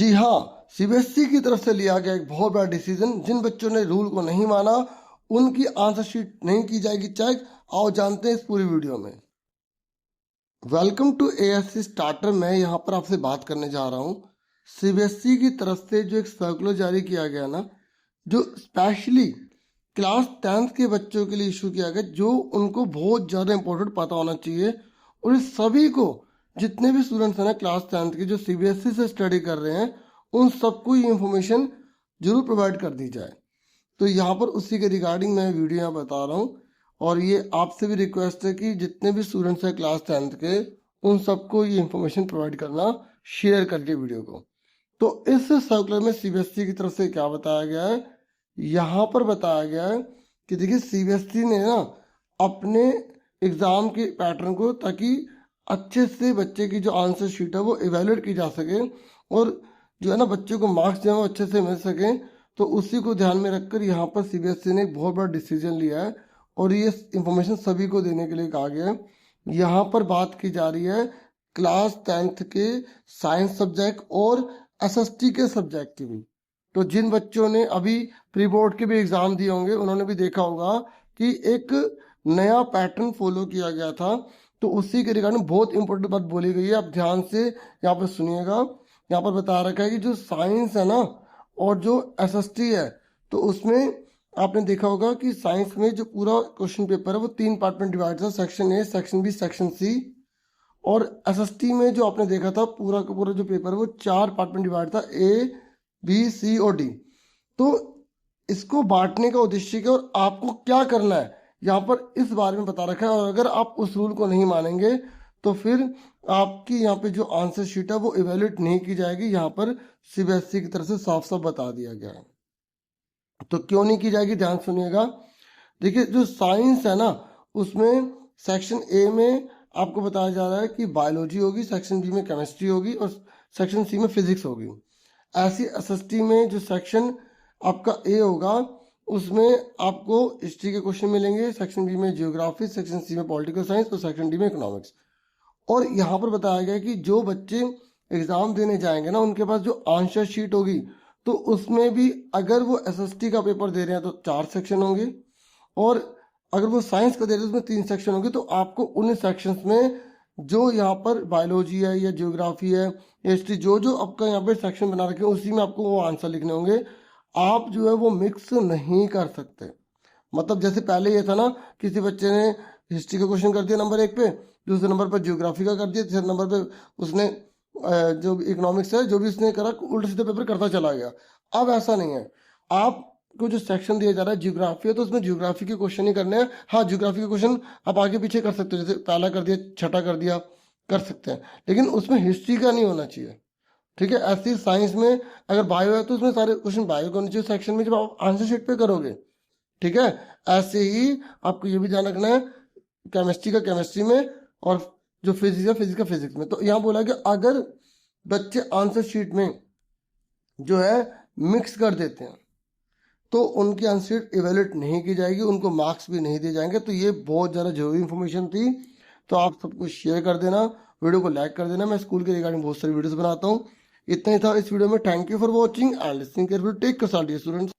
जी हाँ, सीबीएसई की तरफ से लिया गया एक बहुत बड़ा डिसीजन। जिन बच्चों ने रूल को नहीं माना उनकी आंसर शीट नहीं की जाएगी चेक। आओ जानते हैं इस पूरी वीडियो में। Welcome to ASC starter. मैं यहाँ पर आपसे बात करने जा रहा हूँ सीबीएसई की तरफ से जो एक सर्कुलर जारी किया गया ना, जो स्पेशली क्लास 10th के बच्चों के लिए इशू किया गया, जो उनको बहुत ज़्यादा इंपॉर्टेंट पता होना चाहिए। और इस सभी को, जितने भी स्टूडेंट्स हैं ना क्लास 10th के जो सीबीएसई से स्टडी कर रहे हैं, उन सबको ये इंफॉर्मेशन जरूर प्रोवाइड कर दी जाए। तो यहाँ पर उसी के रिगार्डिंग मैं वीडियो यहाँ बता रहा हूँ। और ये आपसे भी रिक्वेस्ट है कि जितने भी स्टूडेंट्स हैं क्लास 10th के, उन सबको ये इंफॉर्मेशन प्रोवाइड करना, शेयर करके वीडियो को। तो इस सर्कुलर में सीबीएसई की तरफ से क्या बताया गया है, यहाँ पर बताया गया है कि देखिए सीबीएसई ने ना अपने एग्ज़ाम के पैटर्न को, ताकि अच्छे से बच्चे की जो आंसर शीट है वो इवेलुएट की जा सके और जो है ना बच्चे को मार्क्स जो है वो अच्छे से मिल सके, तो उसी को ध्यान में रखकर यहाँ पर सीबीएसई ने एक बहुत बड़ा डिसीजन लिया है और ये इंफॉर्मेशन सभी को देने के लिए कहा गया है। यहाँ पर बात की जा रही है क्लास 10th के साइंस सब्जेक्ट और एसएसटी के सब्जेक्ट की भी। तो जिन बच्चों ने अभी प्री बोर्ड के भी एग्जाम दिए होंगे, उन्होंने भी देखा होगा कि एक नया पैटर्न फॉलो किया गया था। तो उसी के रिगार्डिंग बहुत इंपॉर्टेंट बात बोली गई है, आप ध्यान से यहाँ पर सुनिएगा। यहाँ पर बता रखा है कि जो साइंस है ना और जो एसएसटी है, तो उसमें आपने देखा होगा कि साइंस में जो पूरा क्वेश्चन पेपर है वो 3 पार्ट में डिवाइड था, section A, section B, section C. और एसएसटी में जो आपने देखा था पूरा का पूरा जो पेपर है वो 4 पार्ट में डिवाइड था, ए, बी, सी और डी। तो इसको बांटने का उद्देश्य क्या और आपको क्या करना है, यहाँ पर इस बारे में बता रखा है। और अगर आप उस रूल को नहीं मानेंगे तो फिर आपकी यहाँ पे जो आंसर शीट है वो इवेल्युएट नहीं की जाएगी। यहाँ पर सीबीएसई की तरफ से साफ साफ बता दिया गया है। तो क्यों नहीं की जाएगी, ध्यान सुनिएगा। देखिए जो साइंस है ना, उसमें सेक्शन ए में आपको बताया जा रहा है कि बायोलॉजी होगी, सेक्शन बी में केमिस्ट्री होगी और सेक्शन सी में फिजिक्स होगी। ऐसी एसएसटी में जो सेक्शन आपका ए होगा उसमें आपको हिस्ट्री के क्वेश्चन मिलेंगे, सेक्शन बी में जियोग्राफी, सेक्शन सी में पॉलिटिकल साइंस और सेक्शन डी में इकोनॉमिक्स। और यहाँ पर बताया गया कि जो बच्चे एग्जाम देने जाएंगे ना, उनके पास जो आंसर शीट होगी, तो उसमें भी अगर वो एसएसटी का पेपर दे रहे हैं तो 4 सेक्शन होंगे, और अगर वो साइंस का दे रहे हैं तो उसमें 3 सेक्शन होंगे। तो आपको उन सेक्शंस में जो यहाँ पर बायोलॉजी है या जियोग्राफी है, हिस्ट्री, जो जो आपका यहाँ पे सेक्शन बना रखे हैं उसी में आपको वो आंसर लिखने होंगे। आप जो है वो मिक्स नहीं कर सकते। मतलब जैसे पहले ये था ना, किसी बच्चे ने हिस्ट्री का क्वेश्चन कर दिया नंबर 1 पे, दूसरे नंबर पर जियोग्राफी का कर दिया, तीसरे नंबर पे उसने जो इकोनॉमिक्स है जो भी उसने करा, उल्टा सीधा पेपर करता चला गया। अब ऐसा नहीं है, आपको जो सेक्शन दिया जा रहा है जियोग्राफी है तो उसमें जियोग्राफी के क्वेश्चन ही करने हैं। हाँ, जियोग्राफी के क्वेश्चन आप आगे पीछे कर सकते हो, जैसे पहला कर दिया, छठा कर दिया, कर सकते हैं, लेकिन उसमें हिस्ट्री का नहीं होना चाहिए। ठीक है। ऐसी साइंस में अगर बायो है तो उसमें सारे क्वेश्चन बायो के होने चाहिए सेक्शन में, जब आप आंसर शीट पे करोगे। ठीक है। ऐसे ही आपको ये भी ध्यान रखना है केमिस्ट्री का केमिस्ट्री में और जो फिजिक्स है फिजिक्स का फिजिक्स में। तो यहाँ बोला कि अगर बच्चे आंसर शीट में जो है मिक्स कर देते हैं तो उनकी आंसर शीट इवेल्युएट नहीं की जाएगी, उनको मार्क्स भी नहीं दिए जाएंगे। तो ये बहुत ज़्यादा जरूरी इंफॉर्मेशन थी, तो आप सबको शेयर कर देना, वीडियो को लाइक कर देना। मैं स्कूल के रिगार्डिंग बहुत सारी वीडियोस बनाता हूँ। इतना ही था इस वीडियो में। Thank you for watching and listening carefully. Take care students.